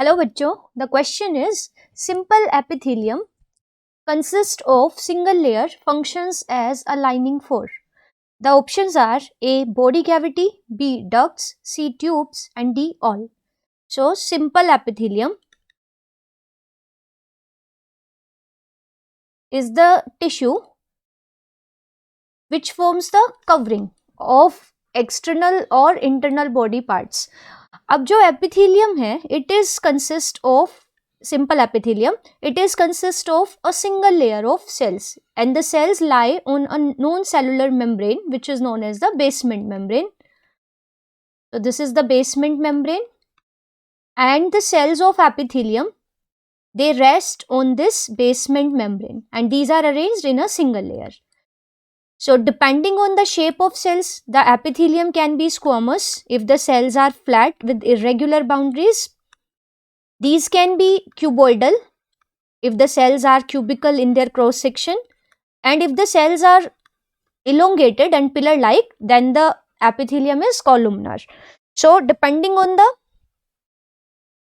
Hello बच्चों, the question is simple epithelium consists of single layer functions as a lining for. The options are A body cavity, B ducts, C tubes and D all. So simple epithelium is the tissue which forms the covering of external or internal body parts. अब जो epithelium है, it is consist of simple epithelium. It is consist of a single layer of cells, and the cells lie on a non-cellular membrane which is known as the basement membrane. So this is the basement membrane, and the cells of epithelium, they rest on this basement membrane, and these are arranged in a single layer. So depending on the shape of cells, the epithelium can be squamous if the cells are flat with irregular boundaries. These can be cuboidal if the cells are cubical in their cross section, and if the cells are elongated and pillar like, then the epithelium is columnar. So depending on the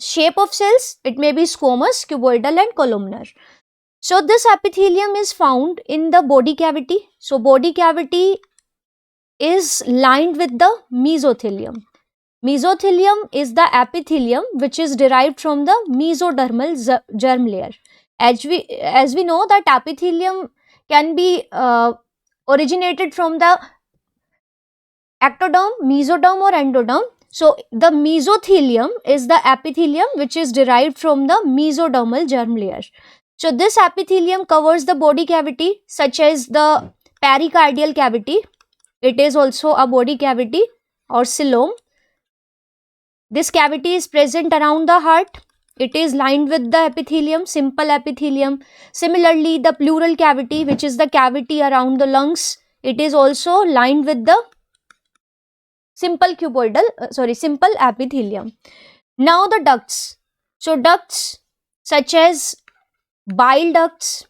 shape of cells, it may be squamous, cuboidal and columnar. So this epithelium is found in the body cavity. So body cavity is lined with the mesothelium. Mesothelium is the epithelium which is derived from the mesodermal germ layer. As we know that epithelium can be originated from the ectoderm, mesoderm or endoderm. So the mesothelium is the epithelium which is derived from the mesodermal germ layer. So this epithelium covers the body cavity such as the pericardial cavity. It is also a body cavity or coelom. This cavity is present around the heart. It is lined with the epithelium, simple epithelium. Similarly, the pleural cavity, which is the cavity around the lungs, it is also lined with the simple simple epithelium. Now the ducts. So ducts such as bile ducts,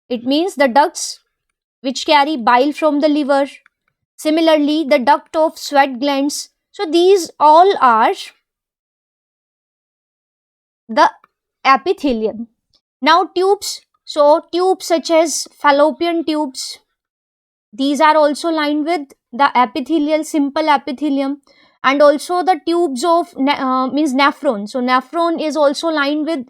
it means the ducts which carry bile from the liver. Similarly, the duct of sweat glands. So these all are the epithelium. Now tubes. So tubes such as fallopian tubes, these are also lined with the epithelial, simple epithelium, and also the tubes of means nephron. So nephron is also lined with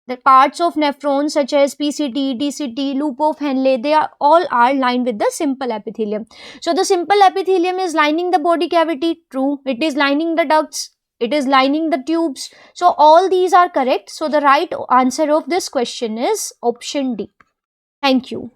the parts of nephron such as PCT, DCT, loop of Henle. They are all lined with the simple epithelium. So the simple epithelium is lining the body cavity. True. It is lining the ducts. It is lining the tubes. So all these are correct. So the right answer of this question is option D. Thank you.